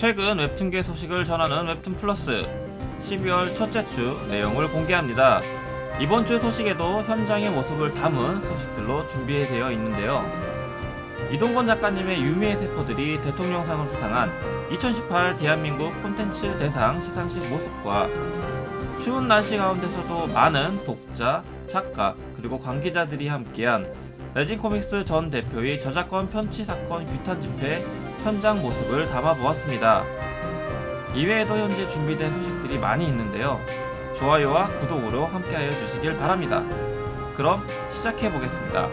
최근 웹툰계 소식을 전하는 웹툰 플러스 12월 첫째 주 내용을 공개합니다. 이번 주의 소식에도 현장의 모습을 담은 소식들로 준비되어 있는데요. 이동건 작가님의 유미의 세포들이 대통령상을 수상한 2018 대한민국 콘텐츠 대상 시상식 모습과 추운 날씨 가운데서도 많은 독자, 작가, 그리고 관계자들이 함께한 레진코믹스 전 대표의 저작권 편취 사건 규탄 집회 현장 모습을 담아보았습니다. 이외에도 현재 준비된 소식들이 많이 있는데요. 좋아요와 구독으로 함께하여 주시길 바랍니다. 그럼 시작해보겠습니다.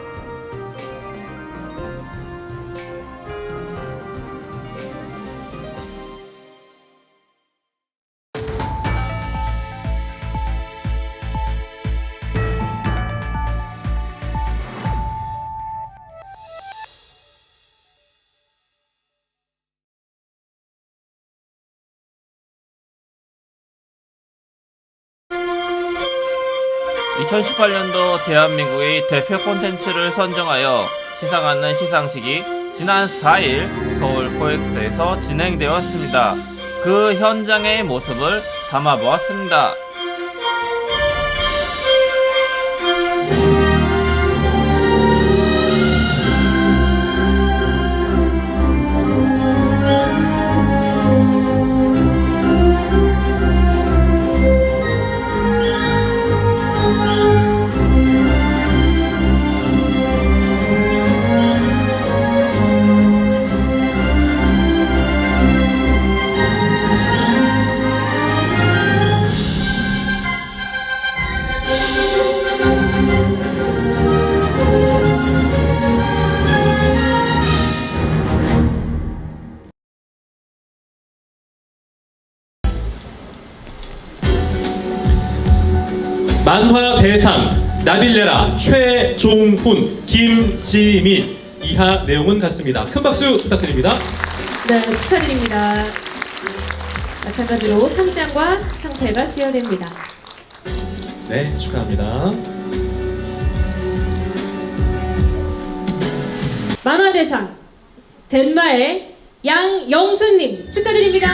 (2018년도) 대한민국의 대표 콘텐츠를 선정하여 시상하는 시상식이 지난 4일 서울 코엑스에서 진행되었습니다. 그 현장의 모습을 담아보았습니다. 만화 대상 나빌레라 최종훈 김지민 이하 내용은 같습니다. 큰 박수 부탁드립니다. 네, 축하드립니다. 마찬가지로 상장과 상패가 수여됩니다. 네, 축하합니다. 만화대상 덴마의 양영수님 축하드립니다.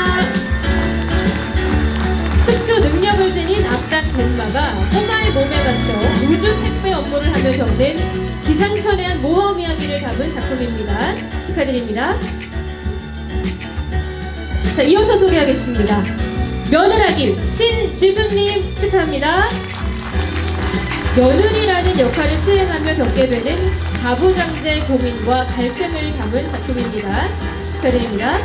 특수 능력을 지닌 악당 덴마가 꼬마의 몸에 갇혀 우주 택배 업무를 하며 겪는 기상천외한 모험 이야기를 담은 작품입니다. 축하드립니다. 자, 이어서 소개하겠습니다. 며느라기 신지수님 축하합니다. 며느리라는 역할을 수행하며 겪게 되는 가부장제의 고민과 갈등을 담은 작품입니다. 축하드립니다.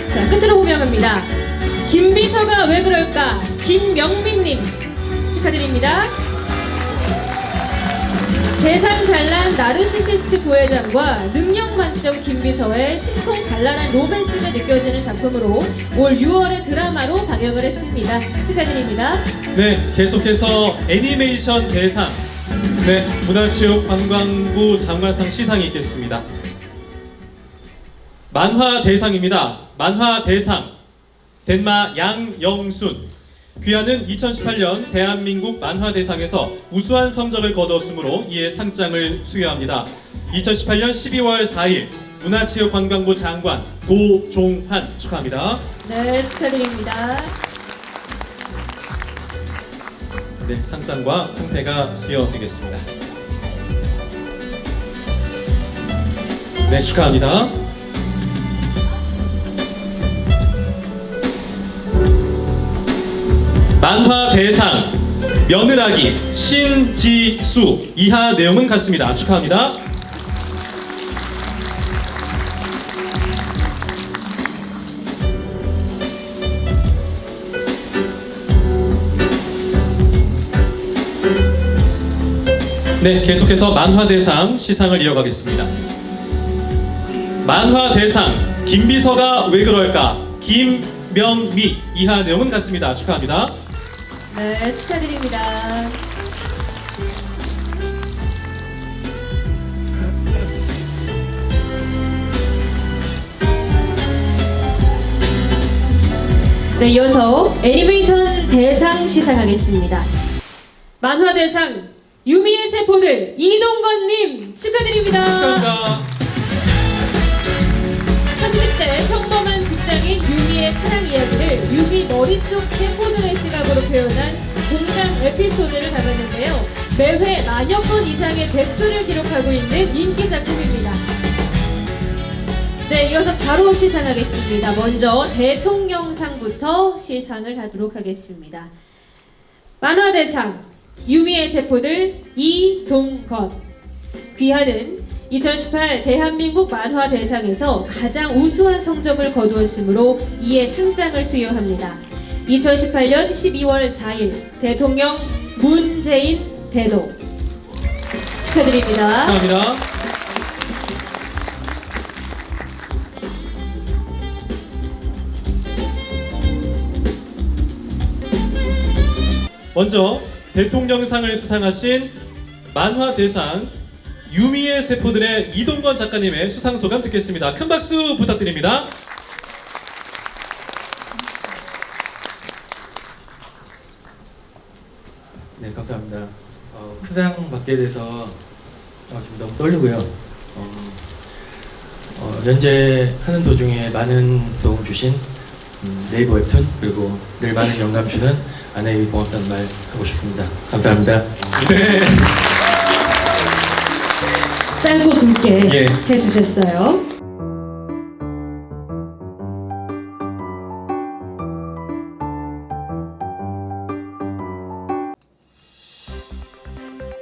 자, 끝으로 호명합니다. 김비서가 왜 그럴까? 김명빈님 축하드립니다. 세상 잘난 나르시시스트 부회장과 능력 만점 김비서의 신통발랄한 로맨스가 느껴지는 작품으로 올 6월에 드라마로 방영을 했습니다. 축하드립니다. 네, 계속해서 애니메이션 대상 문화체육관광부 장관상 시상이 있겠습니다. 만화 대상입니다. 만화 대상 덴마 양영순 귀하는 2018년 대한민국 만화대상에서 우수한 성적을 거뒀으므로 이에 상장을 수여합니다. 2018년 12월 4일 문화체육관광부 장관 도종환 축하합니다. 네, 축하드립니다. 네, 상장과 상패가 수여되겠습니다. 네, 축하합니다. 만화 대상 며느라기 신지수 이하 내용은 같습니다. 축하합니다. 네, 계속해서 만화 대상 시상을 이어가겠습니다. 만화 대상 김비서가 왜 그럴까 김명미 이하 내용은 같습니다. 축하합니다. 네, 축하드립니다. 네, 이어서 애니메이션 대상 시상하겠습니다. 만화 대상 유미의 세포들 이동건님 축하드립니다. 축하합니다. 30대 에피소드를 담았는데요. 매회 만여 건 이상의 댓글을 기록하고 있는 인기 작품입니다. 네, 이어서 바로 시상하겠습니다. 먼저 대통령상부터 시상을 하도록 하겠습니다. 만화대상 유미의 세포들 이동건. 귀하는 2018 대한민국 만화대상에서 가장 우수한 성적을 거두었으므로 이에 상장을 수여합니다. 2018년 12월 4일 대통령 문재인 대도. 축하드립니다. 감사합니다. 먼저 대통령상을 수상하신 만화대상 유미의 세포들의 이동건 작가님의 수상소감 듣겠습니다. 큰 박수 부탁드립니다. 네, 감사합니다. 수상 받게 돼서 지금 너무 떨리고요. 연재하는 도중에 많은 도움 주신 네이버 웹툰 그리고 늘 많은 영감 주는 아내에게 고맙다는 말 하고 싶습니다. 감사합니다. 네. 짧고 굵게 예. 해주셨어요.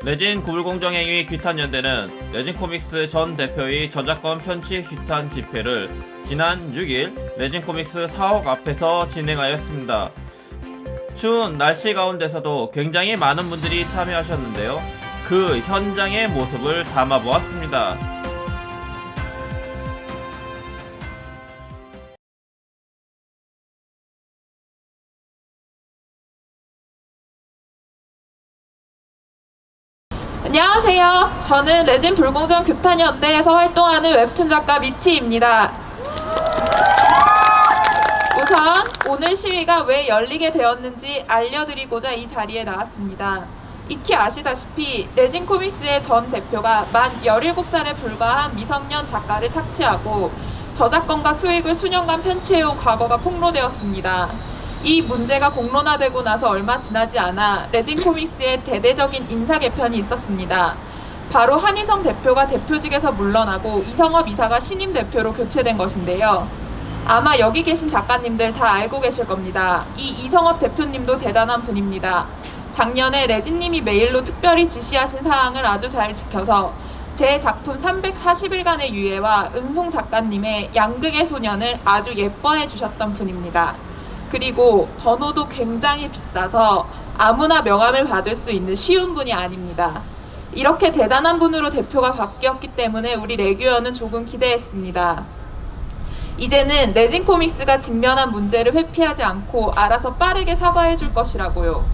레진 구불공정행위 규탄연대는 레진코믹스 전 대표의 저작권 편취 규탄 집회를 지난 6일 레진코믹스 사옥 앞에서 진행하였습니다. 추운 날씨 가운데서도 굉장히 많은 분들이 참여하셨는데요. 그 현장의 모습을 담아보았습니다. 안녕하세요. 저는 레진 불공정 규탄연대에서 활동하는 웹툰 작가 미치입니다. 우선 오늘 시위가 왜 열리게 되었는지 알려드리고자 이 자리에 나왔습니다. 익히 아시다시피 레진 코믹스의 전 대표가 만 17살에 불과한 미성년 작가를 착취하고 저작권과 수익을 수년간 편취해온 과거가 폭로되었습니다. 이 문제가 공론화되고 나서 얼마 지나지 않아 레진 코믹스의 대대적인 인사 개편이 있었습니다. 바로 한희성 대표가 대표직에서 물러나고 이성업 이사가 신임 대표로 교체된 것인데요. 아마 여기 계신 작가님들 다 알고 계실 겁니다. 이 이성업 대표님도 대단한 분입니다. 작년에 레진님이 메일로 특별히 지시하신 사항을 아주 잘 지켜서 제 작품 340일간의 유해와 은송 작가님의 양극의 소년을 아주 예뻐해 주셨던 분입니다. 그리고 번호도 굉장히 비싸서 아무나 명함을 받을 수 있는 쉬운 분이 아닙니다. 이렇게 대단한 분으로 대표가 바뀌었기 때문에 우리 레규어는 조금 기대했습니다. 이제는 레진 코믹스가 직면한 문제를 회피하지 않고 알아서 빠르게 사과해 줄 것이라고요.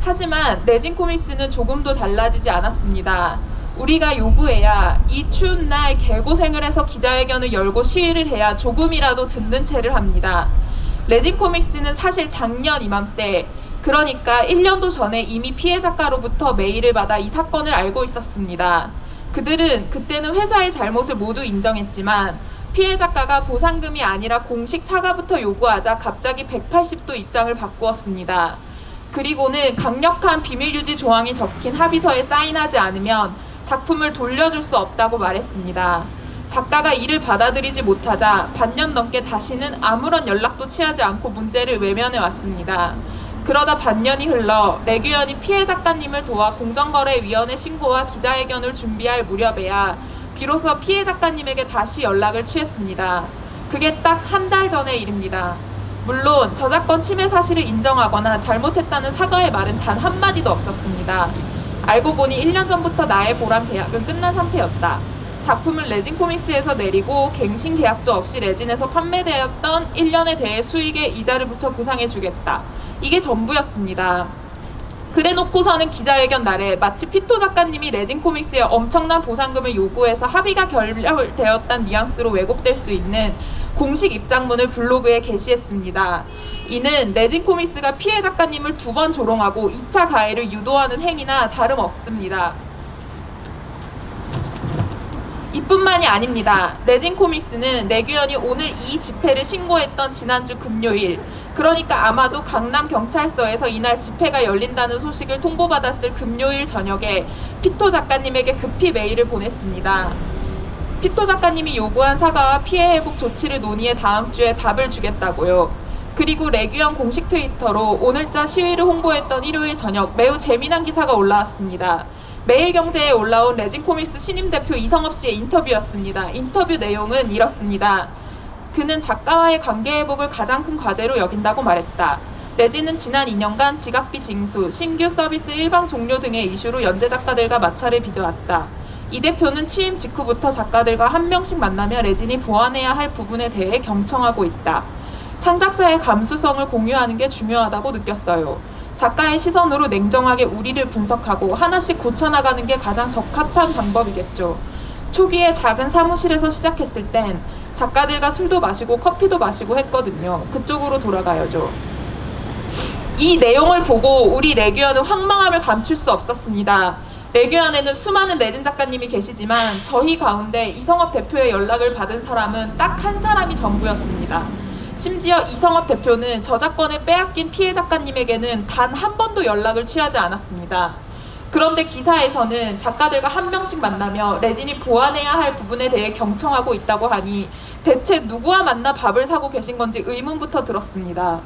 하지만 레진 코믹스는 조금도 달라지지 않았습니다. 우리가 요구해야 이 추운 날 개고생을 해서 기자회견을 열고 시위를 해야 조금이라도 듣는 체를 합니다. 레진 코믹스는 사실 작년 이맘때, 그러니까 1년도 전에 이미 피해 작가로부터 메일을 받아 이 사건을 알고 있었습니다. 그들은 그때는 회사의 잘못을 모두 인정했지만 피해 작가가 보상금이 아니라 공식 사과부터 요구하자 갑자기 180도 입장을 바꾸었습니다. 그리고는 강력한 비밀 유지 조항이 적힌 합의서에 사인하지 않으면 작품을 돌려줄 수 없다고 말했습니다. 작가가 이를 받아들이지 못하자 반년 넘게 다시는 아무런 연락도 취하지 않고 문제를 외면해 왔습니다. 그러다 반년이 흘러 레규현이 피해 작가님을 도와 공정거래위원회 신고와 기자회견을 준비할 무렵에야 비로소 피해 작가님에게 다시 연락을 취했습니다. 그게 딱 한 달 전의 일입니다. 물론 저작권 침해 사실을 인정하거나 잘못했다는 사과의 말은 단 한마디도 없었습니다. 알고 보니 1년 전부터 나의 보람 계약은 끝난 상태였다. 작품을 레진 코믹스에서 내리고 갱신 계약도 없이 레진에서 판매되었던 1년에 대해 수익에 이자를 붙여 보상해주겠다. 이게 전부였습니다. 그래놓고서는 기자회견 날에 마치 피토 작가님이 레진 코믹스에 엄청난 보상금을 요구해서 합의가 결렬되었다는 뉘앙스로 왜곡될 수 있는 공식 입장문을 블로그에 게시했습니다. 이는 레진 코믹스가 피해 작가님을 2번 조롱하고 2차 가해를 유도하는 행위나 다름없습니다. 이뿐만이 아닙니다. 레진코믹스는 레규현이 오늘 이 집회를 신고했던 지난주 금요일, 그러니까 아마도 강남경찰서에서 이날 집회가 열린다는 소식을 통보받았을 금요일 저녁에 피토 작가님에게 급히 메일을 보냈습니다. 피토 작가님이 요구한 사과와 피해 회복 조치를 논의해 다음 주에 답을 주겠다고요. 그리고 레규현 공식 트위터로 오늘자 시위를 홍보했던 일요일 저녁 매우 재미난 기사가 올라왔습니다. 매일경제에 올라온 레진코믹스 신임 대표 이성업 씨의 인터뷰였습니다. 인터뷰 내용은 이렇습니다. 그는 작가와의 관계 회복을 가장 큰 과제로 여긴다고 말했다. 레진은 지난 2년간 지각비 징수, 신규 서비스 일방 종료 등의 이슈로 연재 작가들과 마찰을 빚어왔다. 이 대표는 취임 직후부터 작가들과 한 명씩 만나며 레진이 보완해야 할 부분에 대해 경청하고 있다. 창작자의 감수성을 공유하는 게 중요하다고 느꼈어요. 작가의 시선으로 냉정하게 우리를 분석하고 하나씩 고쳐나가는 게 가장 적합한 방법이겠죠. 초기에 작은 사무실에서 시작했을 땐 작가들과 술도 마시고 커피도 마시고 했거든요. 그쪽으로 돌아가야죠. 이 내용을 보고 우리 레규현은 황망함을 감출 수 없었습니다. 레규현에는 수많은 레진 작가님이 계시지만 저희 가운데 이성업 대표의 연락을 받은 사람은 딱 한 사람이 전부였습니다. 심지어 이성업 대표는 저작권을 빼앗긴 피해 작가님에게는 단 한 번도 연락을 취하지 않았습니다. 그런데 기사에서는 작가들과 한 명씩 만나며 레진이 보완해야 할 부분에 대해 경청하고 있다고 하니 대체 누구와 만나 밥을 사고 계신 건지 의문부터 들었습니다.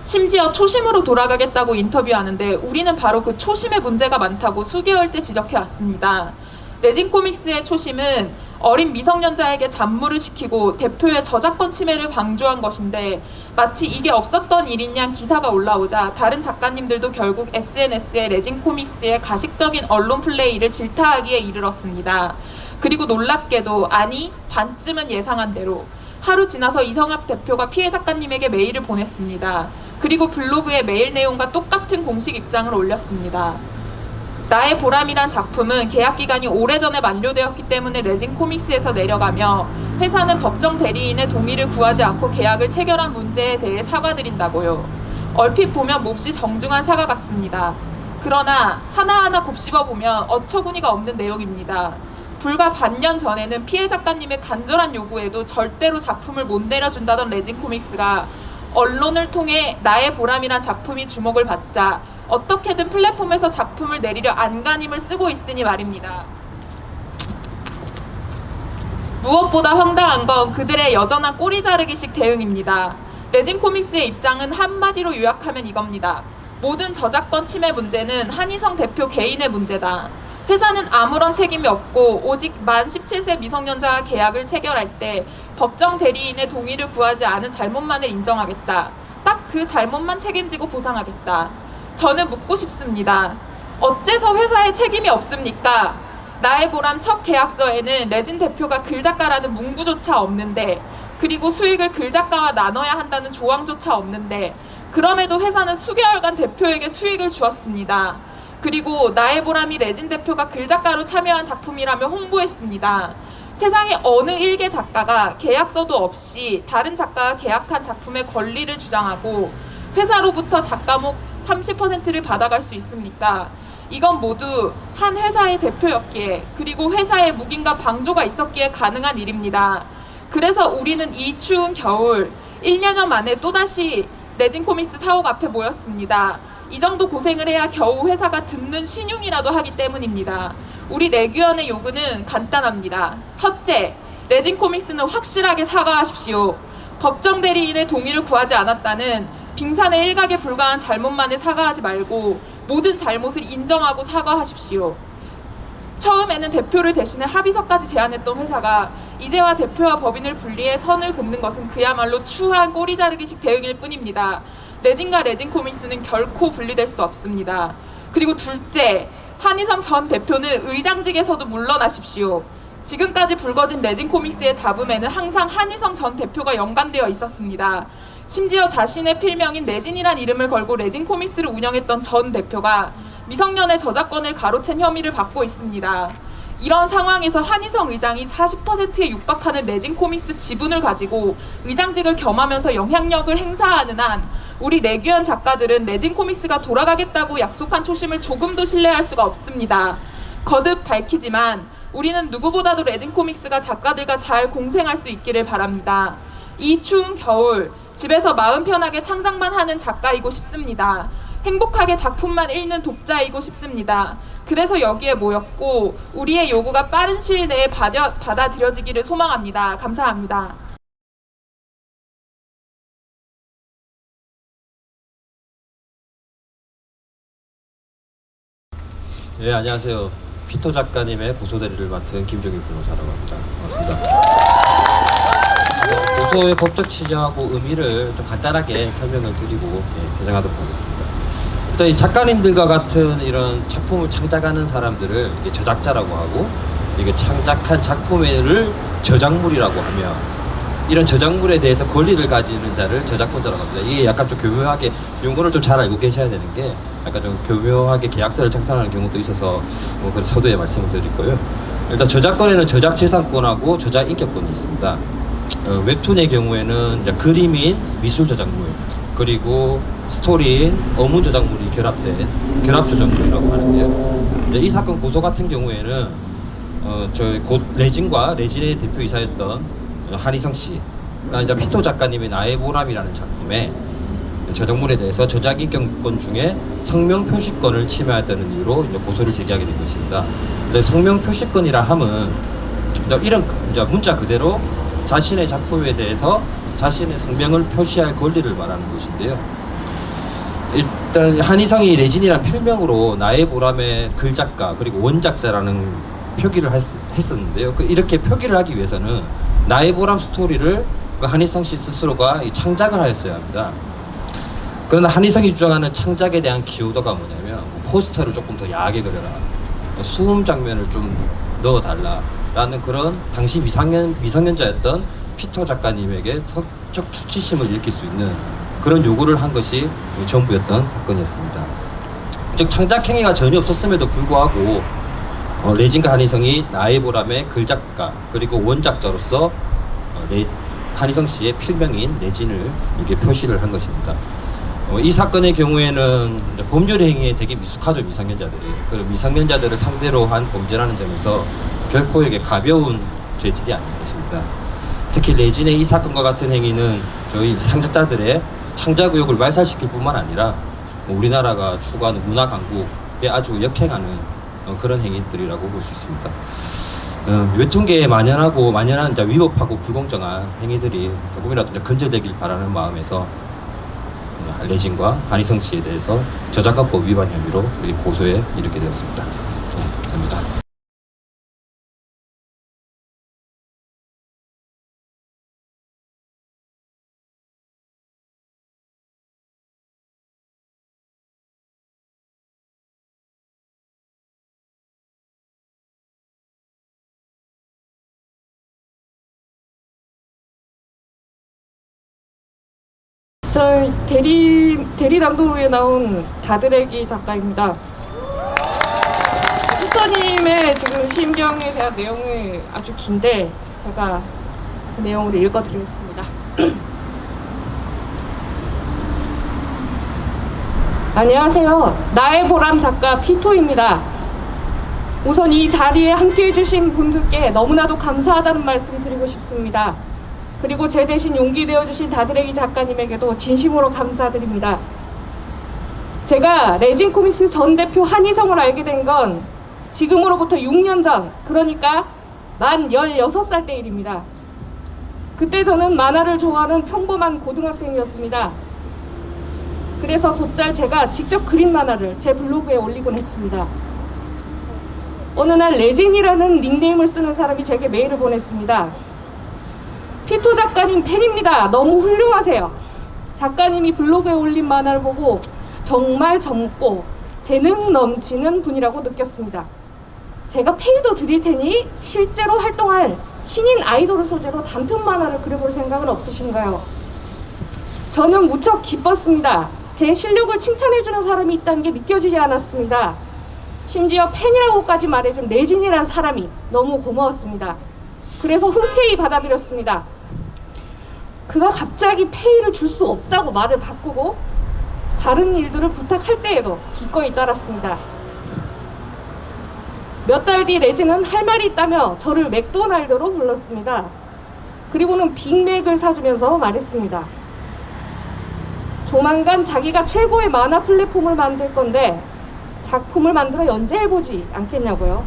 심지어 초심으로 돌아가겠다고 인터뷰하는데 우리는 바로 그 초심에 문제가 많다고 수개월째 지적해왔습니다. 레진코믹스의 초심은 어린 미성년자에게 잔무를 시키고 대표의 저작권 침해를 방조한 것인데 마치 이게 없었던 일인 양 기사가 올라오자 다른 작가님들도 결국 SNS에 레진코믹스의 가식적인 언론 플레이를 질타하기에 이르렀습니다. 그리고 놀랍게도 아니 반쯤은 예상한 대로 하루 지나서 이성엽 대표가 피해 작가님에게 메일을 보냈습니다. 그리고 블로그에 메일 내용과 똑같은 공식 입장을 올렸습니다. 나의 보람이란 작품은 계약 기간이 오래전에 만료되었기 때문에 레진코믹스에서 내려가며 회사는 법정 대리인의 동의를 구하지 않고 계약을 체결한 문제에 대해 사과드린다고요. 얼핏 보면 몹시 정중한 사과 같습니다. 그러나 하나하나 곱씹어보면 어처구니가 없는 내용입니다. 불과 반년 전에는 피해 작가님의 간절한 요구에도 절대로 작품을 못 내려준다던 레진코믹스가 언론을 통해 나의 보람이란 작품이 주목을 받자 어떻게든 플랫폼에서 작품을 내리려 안간힘을 쓰고 있으니 말입니다. 무엇보다 황당한 건 그들의 여전한 꼬리 자르기식 대응입니다. 레진코믹스의 입장은 한마디로 요약하면 이겁니다. 모든 저작권 침해 문제는 한희성 대표 개인의 문제다. 회사는 아무런 책임이 없고 오직 만 17세 미성년자와 계약을 체결할 때 법정 대리인의 동의를 구하지 않은 잘못만을 인정하겠다. 딱 그 잘못만 책임지고 보상하겠다. 저는 묻고 싶습니다. 어째서 회사에 책임이 없습니까? 나의 보람 첫 계약서에는 레진 대표가 글작가라는 문구조차 없는데, 그리고 수익을 글작가와 나눠야 한다는 조항조차 없는데, 그럼에도 회사는 수개월간 대표에게 수익을 주었습니다. 그리고 나의 보람이 레진 대표가 글작가로 참여한 작품이라며 홍보했습니다. 세상에 어느 일개 작가가 계약서도 없이 다른 작가가 계약한 작품의 권리를 주장하고 회사로부터 작가목 30%를 받아갈 수 있습니까? 이건 모두 한 회사의 대표였기에, 그리고 회사의 묵인과 방조가 있었기에 가능한 일입니다. 그래서 우리는 이 추운 겨울 1년여 만에 또다시 레진코믹스 사옥 앞에 모였습니다. 이 정도 고생을 해야 겨우 회사가 듣는 신용이라도 하기 때문입니다. 우리 레규현의 요구는 간단합니다. 첫째, 레진코믹스는 확실하게 사과하십시오. 법정 대리인의 동의를 구하지 않았다는 빙산의 일각에 불과한 잘못만을 사과하지 말고 모든 잘못을 인정하고 사과하십시오. 처음에는 대표를 대신해 합의서까지 제안했던 회사가 이제와 대표와 법인을 분리해 선을 긋는 것은 그야말로 추한 꼬리 자르기식 대응일 뿐입니다. 레진과 레진코믹스는 결코 분리될 수 없습니다. 그리고 둘째, 한희성 전 대표는 의장직에서도 물러나십시오. 지금까지 불거진 레진코믹스의 잡음에는 항상 한희성 전 대표가 연관되어 있었습니다. 심지어 자신의 필명인 레진이란 이름을 걸고 레진코믹스를 운영했던 전 대표가 미성년의 저작권을 가로챈 혐의를 받고 있습니다. 이런 상황에서 한희성 의장이 40%에 육박하는 레진코믹스 지분을 가지고 의장직을 겸하면서 영향력을 행사하는 한 우리 레규현 작가들은 레진코믹스가 돌아가겠다고 약속한 초심을 조금도 신뢰할 수가 없습니다. 거듭 밝히지만 우리는 누구보다도 레진 코믹스가 작가들과 잘 공생할 수 있기를 바랍니다. 이 추운 겨울 집에서 마음 편하게 창작만 하는 작가이고 싶습니다. 행복하게 작품만 읽는 독자이고 싶습니다. 그래서 여기에 모였고 우리의 요구가 빠른 시일 내에 받아들여지기를 소망합니다. 감사합니다. 네, 안녕하세요. 피터 작가님의 고소대리를 맡은 김종일 변호사라고 합니다. 반갑습니다. 고소의 법적 취지하고 의미를 좀 간단하게 설명을 드리고 개정하도록 하겠습니다. 일단 이 작가님들과 같은 이런 작품을 창작하는 사람들을 이게 저작자라고 하고, 이게 창작한 작품을 저작물이라고 하며, 이런 저작물에 대해서 권리를 가지는 자를 저작권자라고 합니다. 이게 약간 좀 교묘하게 용어를 좀 잘 알고 계셔야 되는 게, 약간 좀 교묘하게 계약서를 작성하는 경우도 있어서 그 서두에 말씀을 드릴 거예요. 일단 저작권에는 저작재산권하고 저작인격권이 있습니다. 웹툰의 경우에는 이제 그림인 미술 저작물, 그리고 스토리인 어문 저작물이 결합된 결합 저작물이라고 하는데요. 이제 이 사건 고소 같은 경우에는 레진과 레진의 대표이사였던 한희성 씨, 그러니까 이제 피터 작가님의 나의 보람이라는 작품에 저작물에 대해서 저작인격권 중에 성명 표시권을 침해했다는 이유로 이제 고소를 제기하게 된 것입니다. 근데 성명 표시권이라 함은 이런 이제 문자 그대로 자신의 작품에 대해서 자신의 성명을 표시할 권리를 말하는 것인데요. 일단 한희성이 레진이란 필명으로 나의 보람의 글작가 그리고 원작자라는 표기를 했었는데요. 이렇게 표기를 하기 위해서는 나의 보람 스토리를 한희성 씨 스스로가 창작을 하였어야 합니다. 그러나 한희성이 주장하는 창작에 대한 기여도가 뭐냐면, 포스터를 조금 더 야하게 그려라, 수음 장면을 좀 넣어달라 라는 그런 당시 미성년자였던 피터 작가님에게 성적 수치심을 일으킬 수 있는 그런 요구를 한 것이 전부였던 사건이었습니다. 즉 창작행위가 전혀 없었음에도 불구하고 레진과 한희성이 나의 보람의 글작가 그리고 원작자로서 한희성 씨의 필명인 레진을 이렇게 표시를 한 것입니다. 이 사건의 경우에는 법률 행위에 되게 미숙하죠, 미성년자들이. 그리고 미성년자들을 상대로 한 범죄라는 점에서 결코 이게 가벼운 죄질이 아닌 것입니다. 특히 레진의 이 사건과 같은 행위는 저희 창작자들의 창작 의욕을 말살시킬 뿐만 아니라 우리나라가 추구하는 문화 강국에 아주 역행하는 그런 행위들이라고 볼 수 있습니다. 웹툰계에 만연한 이제 위법하고 불공정한 행위들이 조금이라도 이제 근절되길 바라는 마음에서 레진과 한희성 씨에 대해서 저작권법 위반 혐의로 고소에 이르게 되었습니다. 네, 감사합니다. 저 대리당도에 나온 다드래기 작가입니다. 피터님의 지금 심경에 대한 내용이 아주 긴데 제가 그 내용을 읽어드리겠습니다. 안녕하세요. 나의 보람 작가 피토입니다. 우선 이 자리에 함께 해주신 분들께 너무나도 감사하다는 말씀 드리고 싶습니다. 그리고 제 대신 용기 내어주신 다드래기 작가님에게도 진심으로 감사드립니다. 제가 레진 코믹스 전 대표 한희성을 알게 된 건 지금으로부터 6년 전, 그러니까 만 16살 때 일입니다. 그때 저는 만화를 좋아하는 평범한 고등학생이었습니다. 그래서 곧잘 제가 직접 그린 만화를 제 블로그에 올리곤 했습니다. 어느 날 레진이라는 닉네임을 쓰는 사람이 제게 메일을 보냈습니다. 피토 작가님 팬입니다. 너무 훌륭하세요. 작가님이 블로그에 올린 만화를 보고 정말 젊고 재능 넘치는 분이라고 느꼈습니다. 제가 페이도 드릴 테니 실제로 활동할 신인 아이돌을 소재로 단편 만화를 그려볼 생각은 없으신가요? 저는 무척 기뻤습니다. 제 실력을 칭찬해주는 사람이 있다는 게 믿겨지지 않았습니다. 심지어 팬이라고까지 말해준 레진이라는 사람이 너무 고마웠습니다. 그래서 흔쾌히 받아들였습니다. 그가 갑자기 페이를 줄 수 없다고 말을 바꾸고 다른 일들을 부탁할 때에도 기꺼이 따랐습니다. 몇 달 뒤 레진은 할 말이 있다며 저를 맥도날드로 불렀습니다. 그리고는 빅맥을 사주면서 말했습니다. 조만간 자기가 최고의 만화 플랫폼을 만들 건데 작품을 만들어 연재해보지 않겠냐고요.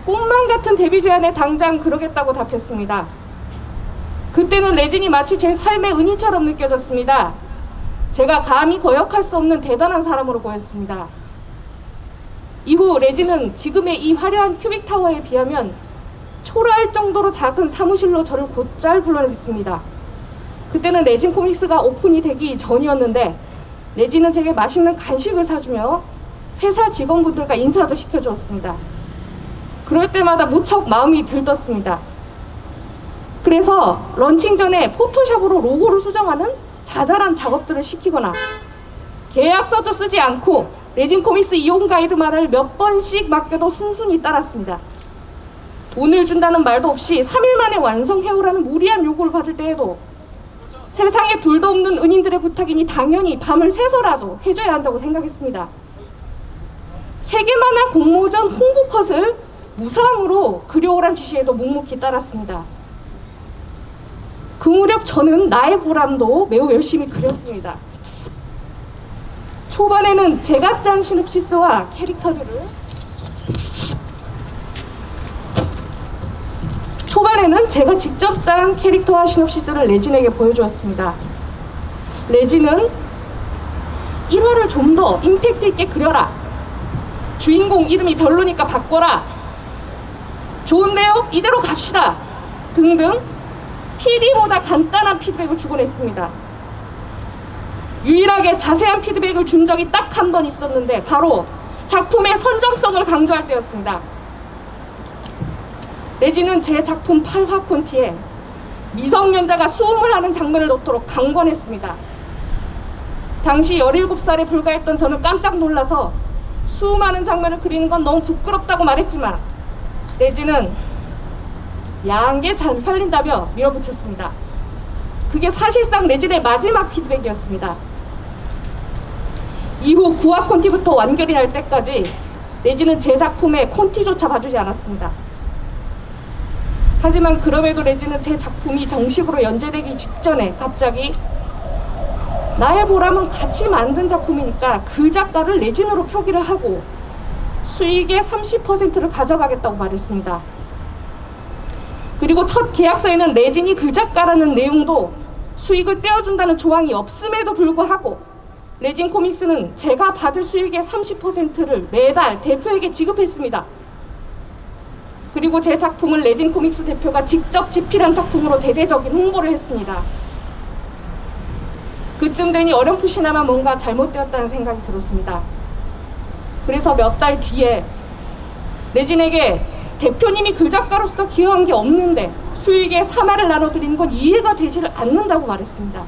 꿈만 같은 데뷔 제안에 당장 그러겠다고 답했습니다. 그때는 레진이 마치 제 삶의 은인처럼 느껴졌습니다. 제가 감히 거역할 수 없는 대단한 사람으로 보였습니다. 이후 레진은 지금의 이 화려한 큐빅타워에 비하면 초라할 정도로 작은 사무실로 저를 곧잘 불러냈습니다. 그때는 레진 코믹스가 오픈이 되기 전이었는데 레진은 제게 맛있는 간식을 사주며 회사 직원분들과 인사도 시켜주었습니다. 그럴 때마다 무척 마음이 들떴습니다. 그래서 런칭 전에 포토샵으로 로고를 수정하는 자잘한 작업들을 시키거나 계약서도 쓰지 않고 레진 코믹스 이용 가이드만을 몇 번씩 맡겨도 순순히 따랐습니다. 돈을 준다는 말도 없이 3일 만에 완성해오라는 무리한 요구를 받을 때에도 세상에 둘도 없는 은인들의 부탁이니 당연히 밤을 새서라도 해줘야 한다고 생각했습니다. 세계만화 공모전 홍보컷을 무상으로 그려오란 지시에도 묵묵히 따랐습니다. 그 무렵 저는 나의 보람도 매우 열심히 그렸습니다. 초반에는 제가 짠 시놉시스와 캐릭터들을 제가 직접 짠 캐릭터와 시놉시스를 레진에게 보여주었습니다. 레진은 1화를 좀 더 임팩트 있게 그려라. 주인공 이름이 별로니까 바꿔라. 좋은데요? 이대로 갑시다. 등등 PD보다 간단한 피드백을 주곤 했습니다. 유일하게 자세한 피드백을 준 적이 딱 한 번 있었는데 바로 작품의 선정성을 강조할 때였습니다. 레진은 제 작품 8화 콘티에 미성년자가 수음을 하는 장면을 넣도록 강권했습니다. 당시 17살에 불과했던 저는 깜짝 놀라서 수음하는 장면을 그리는 건 너무 부끄럽다고 말했지만 레진은 야한 게 잘 팔린다며 밀어붙였습니다. 그게 사실상 레진의 마지막 피드백이었습니다. 이후 9화 콘티부터 완결이 날 때까지 레진은 제 작품에 콘티조차 봐주지 않았습니다. 하지만 그럼에도 레진은 제 작품이 정식으로 연재되기 직전에 갑자기 나의 보람은 같이 만든 작품이니까 그 작가를 레진으로 표기를 하고 수익의 30%를 가져가겠다고 말했습니다. 그리고 첫 계약서에는 레진이 그 작가라는 내용도 수익을 떼어준다는 조항이 없음에도 불구하고 레진 코믹스는 제가 받을 수익의 30%를 매달 대표에게 지급했습니다. 그리고 제 작품을 레진 코믹스 대표가 직접 집필한 작품으로 대대적인 홍보를 했습니다. 그쯤 되니 어렴풋이나마 뭔가 잘못되었다는 생각이 들었습니다. 그래서 몇 달 뒤에 레진에게 대표님이 글 작가로서 기여한 게 없는데 수익의 3화를 나눠드리는 건 이해가 되지를 않는다고 말했습니다.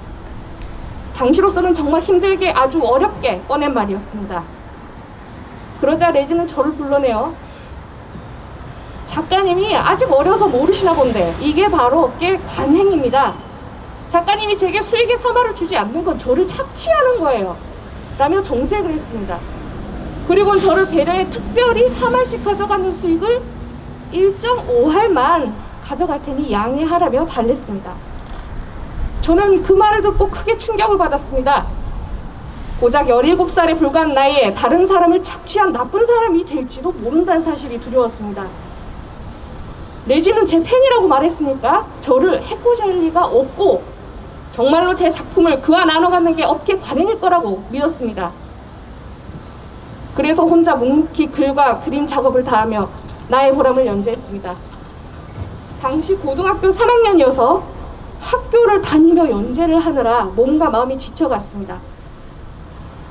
당시로서는 정말 힘들게 아주 어렵게 꺼낸 말이었습니다. 그러자 레진은 저를 불러내어 작가님이 아직 어려서 모르시나 본데 이게 바로 업계 관행입니다. 작가님이 제게 수익의 3화를 주지 않는 건 저를 착취하는 거예요. 라며 정색을 했습니다. 그리고는 저를 배려해 특별히 3화씩 가져가는 수익을 1.5화만 가져갈 테니 양해하라며 달랬습니다. 저는 그 말을 듣고 크게 충격을 받았습니다. 고작 17살에 불과한 나이에 다른 사람을 착취한 나쁜 사람이 될지도 모른다는 사실이 두려웠습니다. 레진은 제 팬이라고 말했으니까 저를 해코지할 리가 없고 정말로 제 작품을 그와 나눠 갖는 게 업계 관행일 거라고 믿었습니다. 그래서 혼자 묵묵히 글과 그림 작업을 다하며 나의 보람을 연재했습니다. 당시 고등학교 3학년이어서 학교를 다니며 연재를 하느라 몸과 마음이 지쳐갔습니다.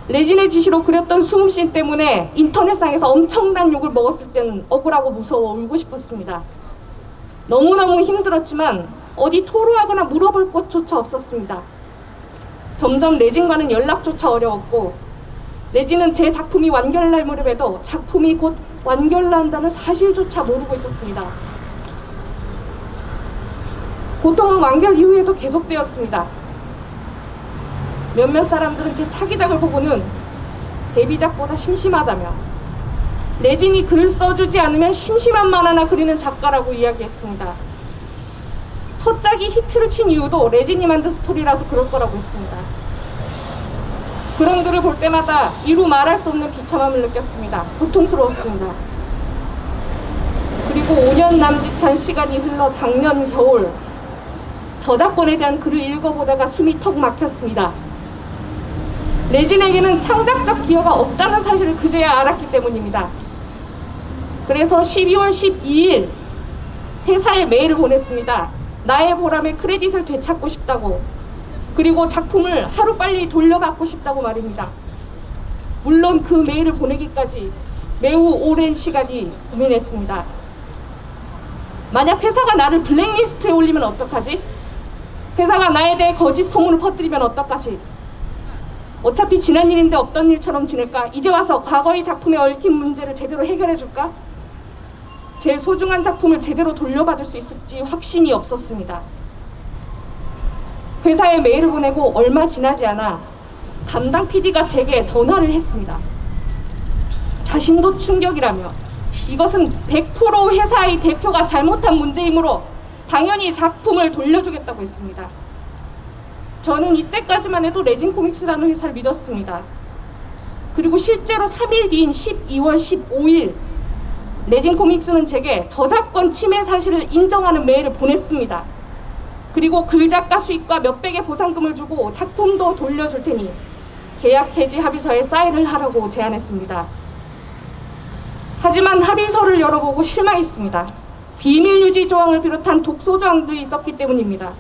레진의 지시로 그렸던 수음씬 때문에 인터넷상에서 엄청난 욕을 먹었을 때는 억울하고 무서워 울고 싶었습니다. 너무너무 힘들었지만 어디 토로하거나 물어볼 곳조차 없었습니다. 점점 레진과는 연락조차 어려웠고 레진은 제 작품이 완결날 무렵에도 작품이 곧 완결난다는 사실조차 모르고 있었습니다. 고통은 완결 이후에도 계속되었습니다. 몇몇 사람들은 제 차기작을 보고는 데뷔작보다 심심하다며 레진이 글을 써주지 않으면 심심한 만화나 그리는 작가라고 이야기했습니다. 첫 작이 히트를 친 이유도 레진이 만든 스토리라서 그럴 거라고 했습니다. 그런 글을 볼 때마다 이루 말할 수 없는 비참함을 느꼈습니다. 고통스러웠습니다. 그리고 5년 남짓한 시간이 흘러 작년 겨울 저작권에 대한 글을 읽어보다가 숨이 턱 막혔습니다. 레진에게는 창작적 기여가 없다는 사실을 그제야 알았기 때문입니다. 그래서 12월 12일 회사에 메일을 보냈습니다. 나의 보람의 크레딧을 되찾고 싶다고, 그리고 작품을 하루빨리 돌려받고 싶다고 말입니다. 물론 그 메일을 보내기까지 매우 오랜 시간이 고민했습니다. 만약 회사가 나를 블랙리스트에 올리면 어떡하지? 회사가 나에 대해 거짓 소문을 퍼뜨리면 어떡하지? 어차피 지난 일인데 없던 일처럼 지낼까? 이제 와서 과거의 작품에 얽힌 문제를 제대로 해결해 줄까? 제 소중한 작품을 제대로 돌려받을 수 있을지 확신이 없었습니다. 회사에 메일을 보내고 얼마 지나지 않아 담당 PD가 제게 전화를 했습니다. 자신도 충격이라며 이것은 100% 회사의 대표가 잘못한 문제이므로 당연히 작품을 돌려주겠다고 했습니다. 저는 이때까지만 해도 레진 코믹스라는 회사를 믿었습니다. 그리고 실제로 3일 뒤인 12월 15일 레진 코믹스는 제게 저작권 침해 사실을 인정하는 메일을 보냈습니다. 그리고 글작가 수익과 몇백의 보상금을 주고 작품도 돌려줄 테니 계약 해지 합의서에 사인을 하라고 제안했습니다. 하지만 합의서를 열어보고 실망했습니다. 비밀 유지 조항을 비롯한 독소 조항들이 있었기 때문입니다.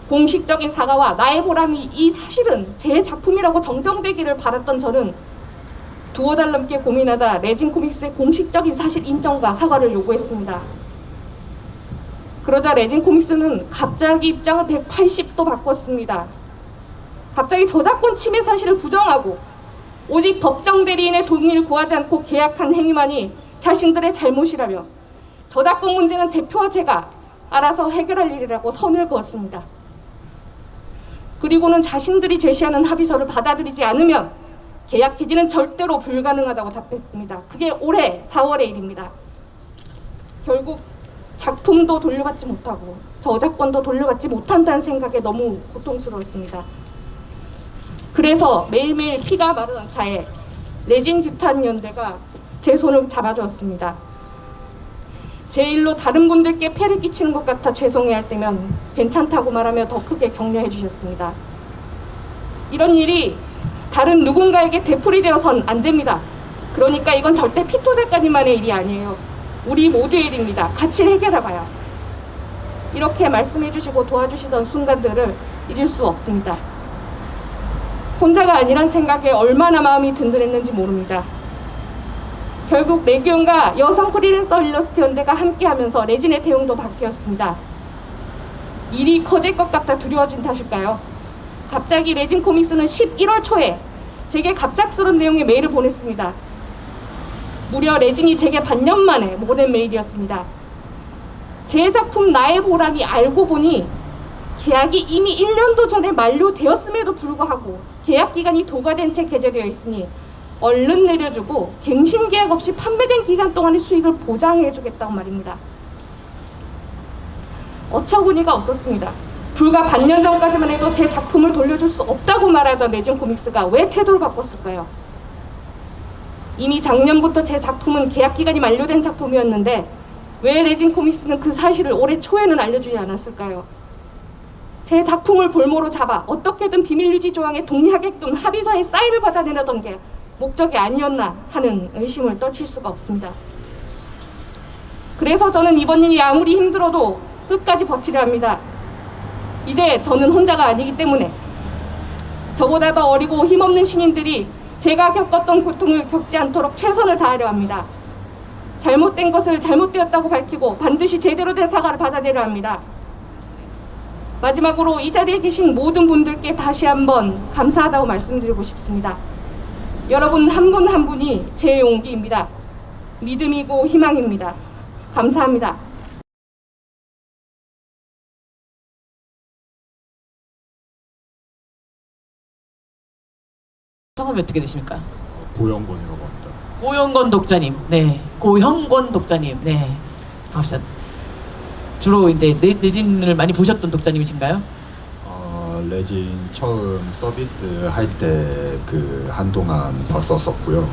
공식적인 사과와 나의 보람이 이 사실은 제 작품이라고 정정되기를 바랐던 저는 두어 달 넘게 고민하다 레진 코믹스의 공식적인 사실 인정과 사과를 요구했습니다. 그러자 레진 코믹스는 갑자기 입장을 180도 바꿨습니다. 갑자기 저작권 침해 사실을 부정하고 오직 법정 대리인의 동의를 구하지 않고 계약한 행위만이 자신들의 잘못이라며 저작권 문제는 대표와 제가 알아서 해결할 일이라고 선을 그었습니다. 그리고는 자신들이 제시하는 합의서를 받아들이지 않으면 계약 해지는 절대로 불가능하다고 답했습니다. 그게 올해 4월의 일입니다. 결국 작품도 돌려받지 못하고 저작권도 돌려받지 못한다는 생각에 너무 고통스러웠습니다. 그래서 매일매일 피가 마르던 차에 레진 규탄 연대가 제 손을 잡아주었습니다. 제 일로 다른 분들께 폐를 끼치는 것 같아 죄송해할 때면 괜찮다고 말하며 더 크게 격려해 주셨습니다. 이런 일이 다른 누군가에게 되풀이되어선 안 됩니다. 그러니까 이건 절대 피토 작가님만의 일이 아니에요. 우리 모두의 일입니다. 같이 해결해봐요. 이렇게 말씀해 주시고 도와주시던 순간들을 잊을 수 없습니다. 혼자가 아니란 생각에 얼마나 마음이 든든했는지 모릅니다. 결국 레기온과 여성 프리랜서 일러스트 연대가 함께하면서 레진의 대응도 바뀌었습니다. 일이 커질 것 같아 두려워진 탓일까요? 갑자기 레진 코믹스는 11월 초에 제게 갑작스러운 내용의 메일을 보냈습니다. 무려 레진이 제게 반년 만에 보낸 메일이었습니다. 제 작품 나의 보람이 알고 보니 계약이 이미 1년도 전에 만료되었음에도 불구하고 계약 기간이 도과된 채 게재되어 있으니 얼른 내려주고 갱신 계약 없이 판매된 기간 동안의 수익을 보장해주겠다고 말입니다. 어처구니가 없었습니다. 불과 반년 전까지만 해도 제 작품을 돌려줄 수 없다고 말하던 레진 코믹스가 왜 태도를 바꿨을까요? 이미 작년부터 제 작품은 계약 기간이 만료된 작품이었는데 왜 레진 코믹스는 그 사실을 올해 초에는 알려주지 않았을까요? 제 작품을 볼모로 잡아 어떻게든 비밀 유지 조항에 동의하게끔 합의서에 사인을 받아내려던 게 목적이 아니었나 하는 의심을 떨칠 수가 없습니다. 그래서 저는 이번 일이 아무리 힘들어도 끝까지 버티려 합니다. 이제 저는 혼자가 아니기 때문에 저보다 더 어리고 힘없는 신인들이 제가 겪었던 고통을 겪지 않도록 최선을 다하려 합니다. 잘못된 것을 잘못되었다고 밝히고 반드시 제대로 된 사과를 받아내려 합니다. 마지막으로 이 자리에 계신 모든 분들께 다시 한번 감사하다고 말씀드리고 싶습니다. 여러분 한 분 한 분이 제 용기입니다. 믿음이고 희망입니다. 감사합니다. 성함이 어떻게 되십니까? 고영권이라고 합니다. 고영권 독자님, 네, 고형권 독자님, 네, 반갑습니다. 주로 이제 레진을 많이 보셨던 독자님이신가요? 레진 처음 서비스 할 때 그 한동안 봤었었고요.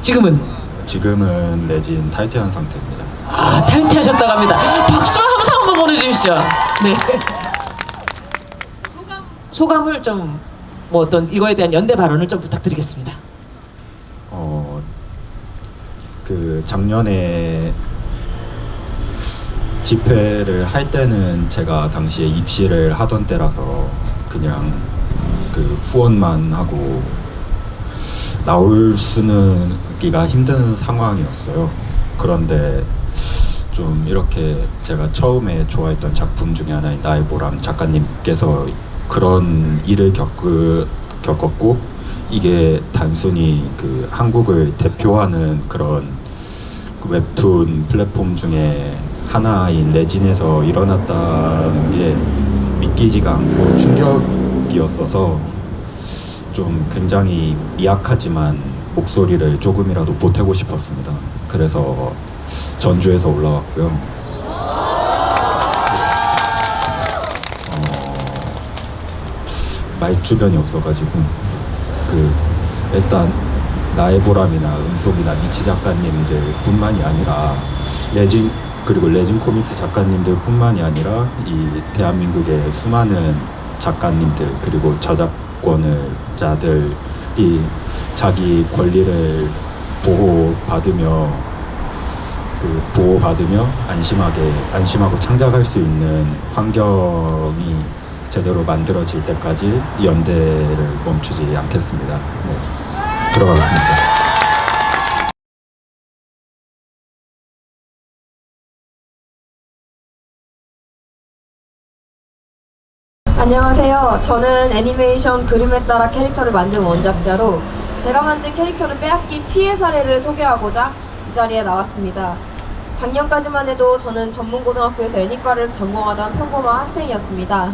지금은 레진 탈퇴한 상태입니다. 아, 탈퇴하셨다고 합니다. 박수 항상 한번 보내주십시오. 네. 소감을 좀 뭐 어떤 이거에 대한 연대 발언을 좀 부탁드리겠습니다. 그 작년에 집회를 할 때는 제가 당시에 입시를 하던 때라서 그냥 그 후원만 하고 나올 수는 기가 힘든 상황이었어요. 그런데 좀 이렇게 제가 처음에 좋아했던 작품 중에 하나인 나의 보람 작가님께서 그런 일을 겪었고 이게 단순히 그 한국을 대표하는 그런 그 웹툰 플랫폼 중에 하나인 레진에서 일어났다는 게 믿기지가 않고 충격이었어서 좀 굉장히 미약하지만 목소리를 조금이라도 보태고 싶었습니다. 그래서 전주에서 올라왔고요. 말 주변이 없어가지고 일단 나의 보람이나 은속이나 미치 작가님들 뿐만이 아니라 레진 그리고 레진 코믹스 작가님들 뿐만이 아니라 이 대한민국의 수많은 작가님들 그리고 저작권자들이 자기 권리를 보호받으며 안심하고 창작할 수 있는 환경이 제대로 만들어질 때까지 연대를 멈추지 않겠습니다. 네, 들어가겠습니다. 안녕하세요. 저는 애니메이션 그림에 따라 캐릭터를 만든 원작자로 제가 만든 캐릭터를 빼앗긴 피해 사례를 소개하고자 이 자리에 나왔습니다. 작년까지만 해도 저는 전문고등학교에서 애니과를 전공하던 평범한 학생이었습니다.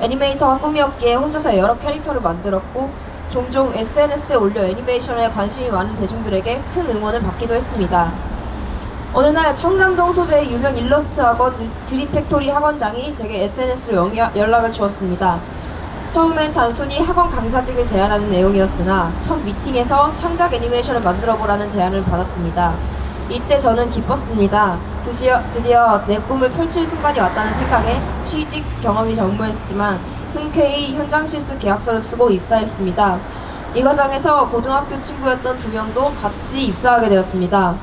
애니메이터가 꿈이었기에 혼자서 여러 캐릭터를 만들었고 종종 SNS에 올려 애니메이션에 관심이 많은 대중들에게 큰 응원을 받기도 했습니다. 어느 날 청담동 소재의 유명 일러스트 학원 드림팩토리 학원장이 제게 SNS로 연락을 주었습니다. 처음엔 단순히 학원 강사직을 제안하는 내용이었으나 첫 미팅에서 창작 애니메이션을 만들어보라는 제안을 받았습니다. 이때 저는 기뻤습니다. 드디어 내 꿈을 펼칠 순간이 왔다는 생각에 취직 경험이 전무했지만 흔쾌히 현장 실습 계약서를 쓰고 입사했습니다. 이 과정에서 고등학교 친구였던 2명도 같이 입사하게 되었습니다.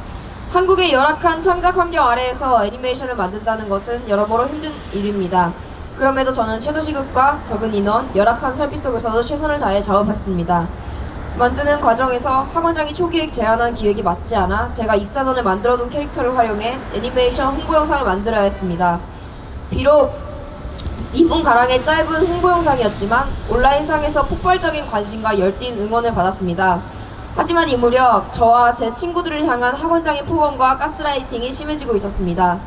한국의 열악한 창작 환경 아래에서 애니메이션을 만든다는 것은 여러모로 힘든 일입니다. 그럼에도 저는 최저시급과 적은 인원, 열악한 설비 속에서도 최선을 다해 작업했습니다. 만드는 과정에서 학원장이 초기에 제안한 기획이 맞지 않아 제가 입사 전에 만들어둔 캐릭터를 활용해 애니메이션 홍보 영상을 만들어야 했습니다. 비록 2분가량의 짧은 홍보 영상이었지만 온라인상에서 폭발적인 관심과 열띤 응원을 받았습니다. 하지만 이 무렵 저와 제 친구들을 향한 학원장의 폭언과 가스라이팅이 심해지고 있었습니다.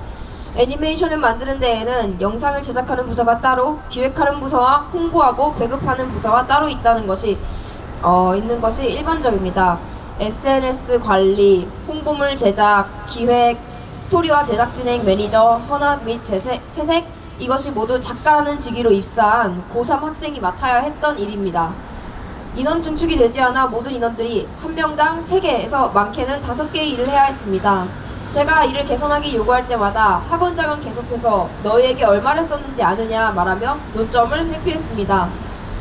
애니메이션을 만드는 데에는 영상을 제작하는 부서가 따로, 기획하는 부서와 홍보하고 배급하는 부서가 따로 있는 것이 일반적입니다. SNS 관리, 홍보물 제작, 기획, 스토리와 제작 진행 매니저, 선악 및 채색, 이것이 모두 작가라는 직위로 입사한 고3 학생이 맡아야 했던 일입니다. 인원 증축이 되지 않아 모든 인원들이 한 명당 3개에서 많게는 5개의 일을 해야 했습니다. 제가 이를 개선하기 요구할 때마다 학원장은 계속해서 너희에게 얼마를 썼는지 아느냐 말하며 논점을 회피했습니다.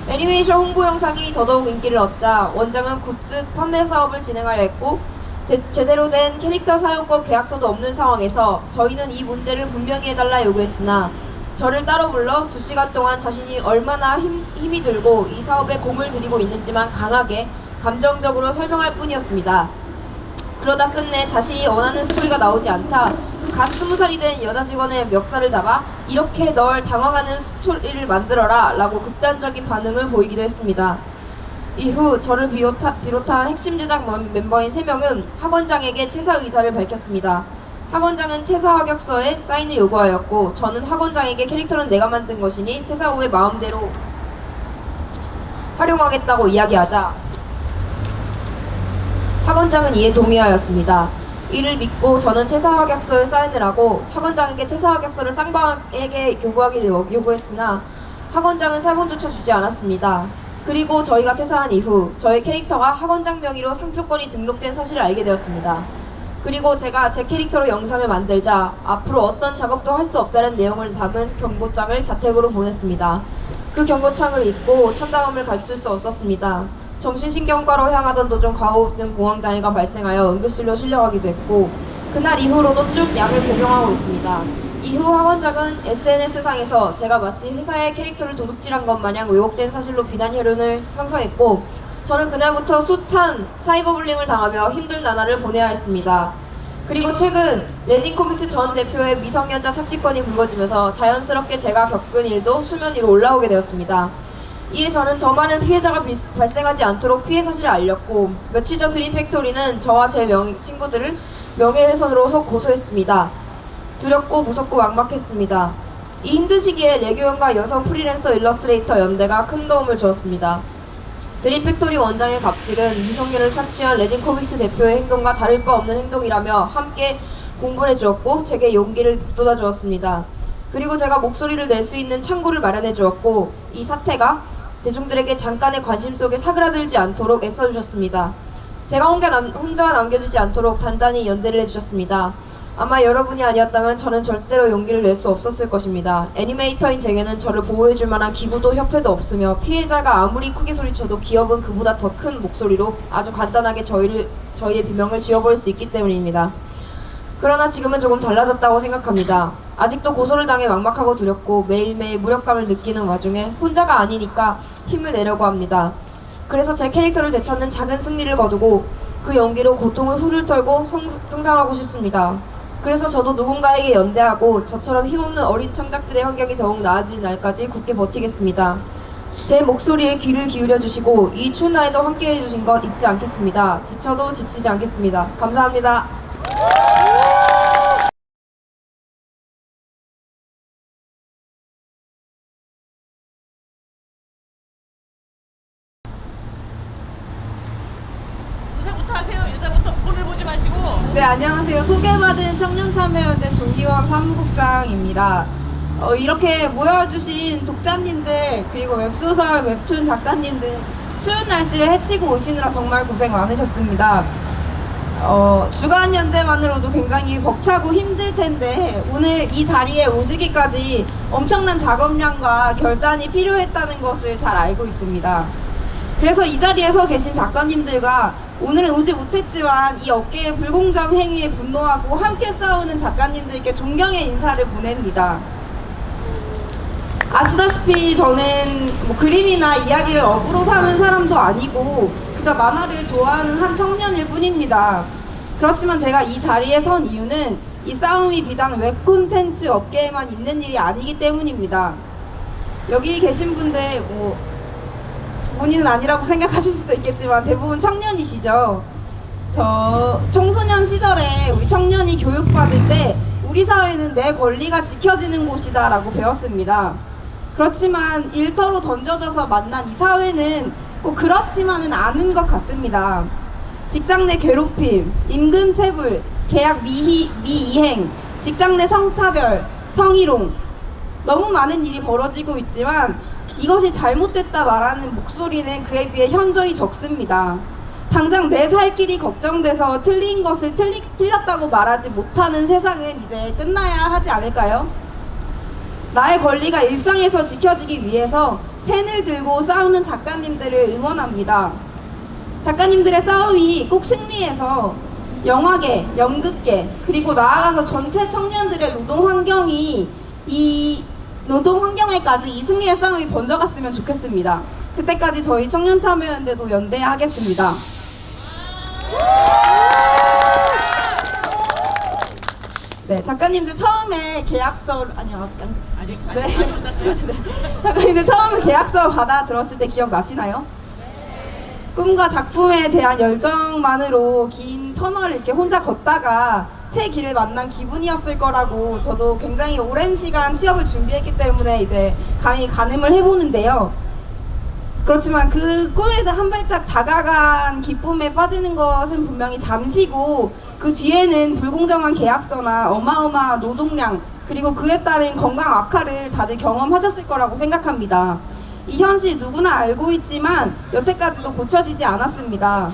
애니메이션 홍보 영상이 더더욱 인기를 얻자 원장은 굿즈 판매 사업을 진행하려 했고 제대로 된 캐릭터 사용권 계약서도 없는 상황에서 저희는 이 문제를 분명히 해달라 요구했으나 저를 따로 불러 2시간 동안 자신이 얼마나 힘이 들고 이 사업에 공을 들이고 있는지만 강하게 감정적으로 설명할 뿐이었습니다. 그러다 끝내 자신이 원하는 스토리가 나오지 않자 갓 20살이 된 여자 직원의 멱살을 잡아 이렇게 널 당황하는 스토리를 만들어라 라고 극단적인 반응을 보이기도 했습니다. 이후 저를 비롯한 핵심 제작 멤버인 3명은 학원장에게 퇴사 의사를 밝혔습니다. 학원장은 퇴사 합격서에 사인을 요구하였고 저는 학원장에게 캐릭터는 내가 만든 것이니 퇴사 후에 마음대로 활용하겠다고 이야기하자 학원장은 이에 동의하였습니다. 이를 믿고 저는 퇴사학약서에 사인을 하고 학원장에게 퇴사학약서를 쌍방에게 교부하기를 요구했으나 학원장은 사본조차 주지 않았습니다. 그리고 저희가 퇴사한 이후 저의 캐릭터가 학원장 명의로 상표권이 등록된 사실을 알게 되었습니다. 그리고 제가 제 캐릭터로 영상을 만들자 앞으로 어떤 작업도 할 수 없다는 내용을 담은 경고장을 자택으로 보냈습니다. 그 경고장을 읽고 참담함을 감출 수 없었습니다. 정신신경과로 향하던 도중 과호흡 공황장애가 발생하여 응급실로 실려가기도 했고 그날 이후로도 쭉 약을 복용하고 있습니다. 이후 학원장은 SNS상에서 제가 마치 회사의 캐릭터를 도둑질한 것 마냥 왜곡된 사실로 비난 여론을 형성했고 저는 그날부터 숱한 사이버불링을 당하며 힘든 나날을 보내야 했습니다. 그리고 최근 레진코믹스 전 대표의 미성년자 착취건이 불거지면서 자연스럽게 제가 겪은 일도 수면 위로 올라오게 되었습니다. 이에 저는 더 많은 피해자가 발생하지 않도록 피해 사실을 알렸고 며칠 전 드림팩토리는 저와 제 친구들을 명예훼손으로 고소했습니다. 두렵고 무섭고 막막했습니다. 이 힘든 시기에 레교연과 여성 프리랜서 일러스트레이터 연대가 큰 도움을 주었습니다. 드림팩토리 원장의 갑질은 미성년을 착취한 레진코믹스 대표의 행동과 다를 바 없는 행동이라며 함께 공부해 주었고 제게 용기를 북돋아 주었습니다. 그리고 제가 목소리를 낼 수 있는 창구를 마련해 주었고 이 사태가 대중들에게 잠깐의 관심 속에 사그라들지 않도록 애써주셨습니다. 제가 혼자 남겨주지 않도록 단단히 연대를 해주셨습니다. 아마 여러분이 아니었다면 저는 절대로 용기를 낼 수 없었을 것입니다. 애니메이터인 제게는 저를 보호해줄 만한 기구도 협회도 없으며 피해자가 아무리 크게 소리쳐도 기업은 그보다 더 큰 목소리로 아주 간단하게 저희의 비명을 지워버릴 수 있기 때문입니다. 그러나 지금은 조금 달라졌다고 생각합니다. 아직도 고소를 당해 막막하고 두렵고 매일매일 무력감을 느끼는 와중에 혼자가 아니니까 힘을 내려고 합니다. 그래서 제 캐릭터를 되찾는 작은 승리를 거두고 그 연기로 고통을 훌훌 털고 성장하고 싶습니다. 그래서 저도 누군가에게 연대하고 저처럼 힘없는 어린 창작들의 환경이 더욱 나아질 날까지 굳게 버티겠습니다. 제 목소리에 귀를 기울여 주시고 이 추운 날에도 함께 해주신 것 잊지 않겠습니다. 지쳐도 지치지 않겠습니다. 감사합니다. 인사부터 하세요. 인사부터 폰을 보지 마시고. 네, 안녕하세요. 소개받은 청년참여연대 조기원 사무국장입니다. 이렇게 모여주신 독자님들 그리고 웹소설, 웹툰 작가님들 추운 날씨를 헤치고 오시느라 정말 고생 많으셨습니다. 주간 연재만으로도 굉장히 벅차고 힘들 텐데 오늘 이 자리에 오시기까지 엄청난 작업량과 결단이 필요했다는 것을 잘 알고 있습니다. 그래서 이 자리에 서 계신 작가님들과 오늘은 오지 못했지만 이 업계의 불공정 행위에 분노하고 함께 싸우는 작가님들께 존경의 인사를 보냅니다. 아시다시피 저는 그림이나 이야기를 업으로 사는 사람도 아니고 그저 만화를 좋아하는 한 청년일 뿐입니다. 그렇지만 제가 이 자리에 선 이유는 이 싸움이 비단 웹콘텐츠 업계에만 있는 일이 아니기 때문입니다. 여기 계신 분들 본인은 아니라고 생각하실 수도 있겠지만 대부분 청년이시죠. 저 청소년 시절에 우리 청년이 교육받을 때 우리 사회는 내 권리가 지켜지는 곳이다 라고 배웠습니다. 그렇지만 일터로 던져져서 만난 이 사회는 꼭 그렇지만은 않은 것 같습니다. 직장 내 괴롭힘, 임금체불, 계약 미이행, 직장 내 성차별, 성희롱 너무 많은 일이 벌어지고 있지만 이것이 잘못됐다 말하는 목소리는 그에 비해 현저히 적습니다. 당장 내 살 길이 걱정돼서 틀린 것을 틀렸다고 말하지 못하는 세상은 이제 끝나야 하지 않을까요? 나의 권리가 일상에서 지켜지기 위해서 펜을 들고 싸우는 작가님들을 응원합니다. 작가님들의 싸움이 꼭 승리해서 영화계, 연극계, 그리고 나아가서 전체 청년들의 노동 환경에까지 이 승리의 싸움이 번져갔으면 좋겠습니다. 그때까지 저희 청년참여연대도 연대하겠습니다. 네, 작가님들 처음에 계약서 작가님들 처음에 계약서 받아 들었을 때 기억나시나요? 꿈과 작품에 대한 열정만으로 긴 터널을 이렇게 혼자 걷다가 새 길을 만난 기분이었을 거라고 저도 굉장히 오랜 시간 취업을 준비했기 때문에 이제 감히 가늠을 해보는데요. 그렇지만 그 꿈에도 한 발짝 다가간 기쁨에 빠지는 것은 분명히 잠시고 그 뒤에는 불공정한 계약서나 어마어마한 노동량 그리고 그에 따른 건강 악화를 다들 경험하셨을 거라고 생각합니다. 이 현실 누구나 알고 있지만 여태까지도 고쳐지지 않았습니다.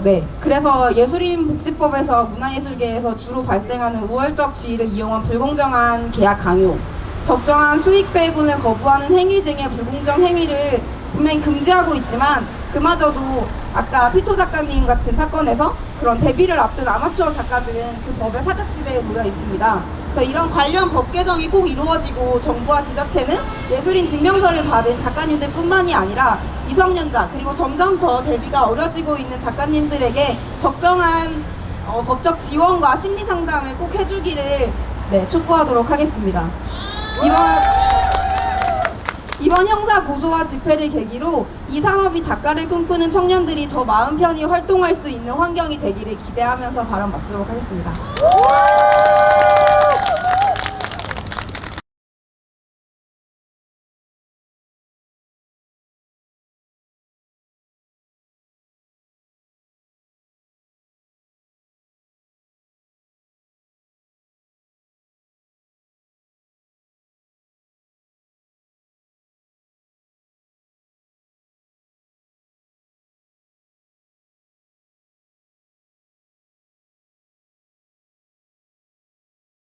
네. 그래서 예술인복지법에서 문화예술계에서 주로 발생하는 우월적 지위를 이용한 불공정한 계약 강요, 적정한 수익 배분을 거부하는 행위 등의 불공정 행위를 분명히 금지하고 있지만 그마저도 아까 피토 작가님 같은 사건에서 그런 데뷔를 앞둔 아마추어 작가들은 그 법의 사각지대에 놓여 있습니다. 그래서 이런 관련 법 개정이 꼭 이루어지고 정부와 지자체는 예술인 증명서를 받은 작가님들 뿐만이 아니라 미성년자 그리고 점점 더 데뷔가 어려지고 있는 작가님들에게 적정한 법적 지원과 심리 상담을 꼭 해주기를 촉구하도록 하겠습니다. 이번 형사 고소와 집회를 계기로 이 산업이 작가를 꿈꾸는 청년들이 더 마음 편히 활동할 수 있는 환경이 되기를 기대하면서 발언 마치도록 하겠습니다.